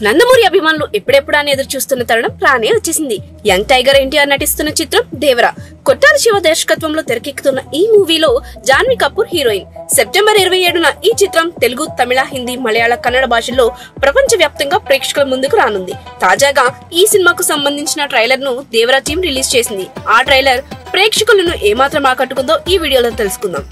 నందమూరి అభిమానులు ఎప్పుడెప్పుడా అని ఎదురు చూస్తున్న తరుణం రానే వచ్చేసింది. యంగ్ టైగర్ ఎన్టీఆర్ నటిస్తున్న చిత్రం దేవరా. కొట్టాల శివ దర్శకత్వంలో తెరకెక్కుతున్న ఈ మూవీలో జాన్వీ కపూర్ హీరోయిన్. సెప్టెంబర్ 27న ఈ చిత్రం తెలుగు, తమిళ, హిందీ, మలయాళ, కన్నడ భాషల్లో ప్రపంచ వ్యాప్తంగా ప్రేక్షకుల ముందుకు రానుంది. తాజాగా ఈ సినిమాకు సంబంధించిన ట్రైలర్ ను దేవరా టీం రిలీజ్ చేసింది. ఆ ట్రైలర్ ప్రేక్షకులను ఏమాత్రం ఆకట్టుకుందో ఈ వీడియోలో తెలుసుకుందాం.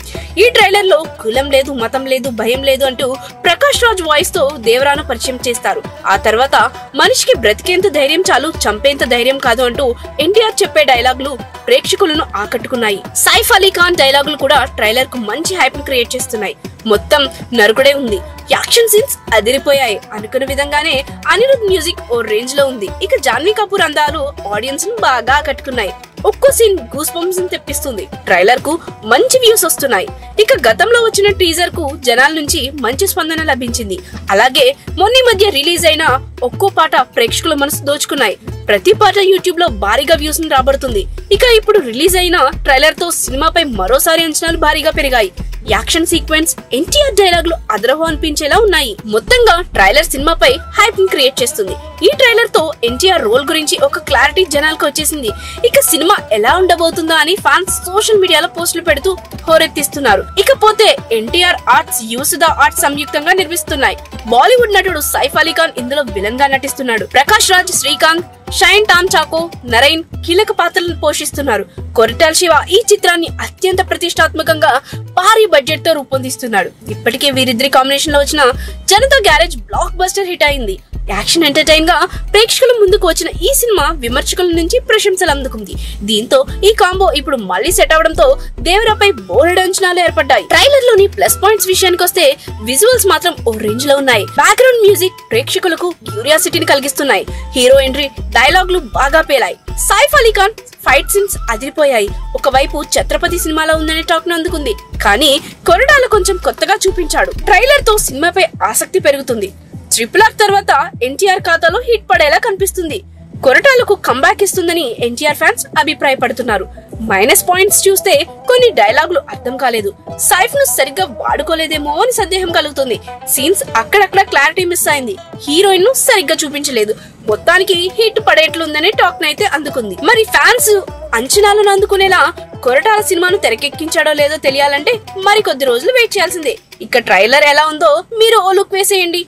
ఈ ట్రైలర్ లో కులం లేదు, మతం లేదు, భయం లేదు అంటూ ప్రకాష్ రాజ్ వాయిస్ తో దేవరాను పరిచయం చేస్తారు. ఆ తర్వాత మనిషికి బ్రతికేంత ధైర్యం చాలు, చంపేంత ధైర్యం కాదు అంటూ ఎన్టీఆర్ చెప్పే డైలాగులు ప్రేక్షకులను ఆకట్టుకున్నాయి. సైఫ్ అలీ ఖాన్ డైలాగులు కూడా ట్రైలర్ కు మంచి హైప్ ను క్రియేట్ చేస్తున్నాయి. మొత్తం నరుకుడే ఉంది. యాక్షన్ సీన్స్ అదిరిపోయాయి. అనుకున్న విధంగానే అనిరుద్ మ్యూజిక్ ఓ రేంజ్ లో ఉంది. ఇక జాన్వీ కపూర్ అందాలు ఆడియన్స్ ను బాగా ఆకట్టుకున్నాయి. ఒక్కో సీన్ గూస్ బంప్స్ తెప్పిస్తుంది. ట్రైలర్ కు మంచి వ్యూస్ వస్తున్నాయి. ఇక గతంలో వచ్చిన టీజర్ కు జనాల నుంచి మంచి స్పందన లభించింది. అలాగే మొన్న మధ్య రిలీజ్ అయిన ఒక్కో పాట ప్రేక్షకుల మనసు దోచుకున్నాయి. ప్రతి పాట యూట్యూబ్ లో భారీగా వ్యూస్ ను రాబడుతుంది. ఇక ఇప్పుడు రిలీజ్ అయిన ట్రైలర్ తో సినిమాపై మరోసారి అంచనాలు భారీగా పెరిగాయి. యాక్షన్ సీక్వెన్స్, ఎన్టీఆర్ డైలాగులు అదరహో అనిపించేలా ఉన్నాయి. మొత్తంగా ట్రైలర్ సినిమాపై హైప్ ని క్రియేట్ చేస్తుంది. ఈ ట్రైలర్ తో ఎన్టీఆర్ రోల్ గురించి ఒక క్లారిటీ జనాలకు వచ్చేసింది. ఇక సినిమా ఎలా ఉండబోతుందా అని ఫ్యాన్స్ సోషల్ మీడియాలో పోస్టులు పెడుతూ హోరెత్తిస్తున్నారు. ఇకపోతే ఎన్టీఆర్ ఆర్ట్స్, యూసుదా ఆర్ట్స్ సంయుక్తంగా నిర్మిస్తున్నాయి. బాలీవుడ్ నటుడు సైఫ్ అలీ ఖాన్ ఇందులో విలన్ గా నటిస్తున్నాడు. ప్రకాష్ రాజ్, శ్రీకాంత్, షైన్ టామ్ చాకో, నరైన్ కీలక పాత్రలను పోషిస్తున్నారు. కొరటాల శివ ఈ చిత్రాన్ని అత్యంత ప్రతిష్టాత్మకంగా భారీ బడ్జెట్ తో రూపొందిస్తున్నాడు. ఇప్పటికే వీరిద్దరి కాంబినేషన్ లో వచ్చిన Janata garage block buster hit అయింది. యాక్షన్ ఎంటర్టైన్ గా ప్రేక్షకుల ముందుకు వచ్చిన ఈ సినిమా విమర్శకుల నుంచి ప్రశంసలు అందుకుంది. దీంతో ఈ కాంబో ఇప్పుడు మళ్లీ సెట్ అవడంతో దేవరాపై బోలెడు అంచనాలు ఏర్పడ్డాయి. ట్రైలర్ లోని ప్లస్ పాయింట్స్ విషయానికి వస్తే విజువల్స్ మాత్రం ఓ రేంజ్ లో ఉన్నాయి. బ్యాక్గ్రౌండ్ మ్యూజిక్ ప్రేక్షకులకు క్యూరియాసిటీని కలిగిస్తున్నాయి. హీరో ఎంట్రీ, డైలాగులు బాగా పేలాయి. సైఫ్ అలీ ఖాన్ ఫైట్ సీన్స్ అదిరిపోయాయి. ఒకవైపు ఛత్రపతి సినిమాలో ఉందనే టాక్ ను అందుకుంది. కానీ కొరటాల కొంచెం కొత్తగా చూపించాడు. ట్రైలర్ తో సినిమాపై ఆసక్తి పెరుగుతుంది. ట్రిపుల్ ఆర్ తర్వాత ఎన్టీఆర్ ఖాతాలో హిట్ పడేలా కనిపిస్తుంది. కొరటాలకు కంబ్యాక్ ఇస్తుందని ఎన్టీఆర్ ఫ్యాన్స్ అభిప్రాయపడుతున్నారు. మైనస్ పాయింట్స్ చూస్తే కొన్ని డైలాగులు అర్థం కాలేదు. సైఫ్ ను సరిగ్గా వాడుకోలేదేమో అని సందేహం కలుగుతుంది. సీన్స్ అక్కడక్కడ క్లారిటీ మిస్ అయింది. హీరోయిన్ ను సరిగ్గా చూపించలేదు. మొత్తానికి హిట్ పడేట్లుందనే టాక్ నైతే అందుకుంది. మరి ఫ్యాన్స్ అంచనాలను అందుకునేలా కొరటాల సినిమాను తెరకెక్కించాడో లేదో తెలియాలంటే మరికొద్ది రోజులు వెయిట్ చేయాల్సిందే. ఇక ట్రైలర్ ఎలా ఉందో మీరు ఓ లుక్ వేసేయండి.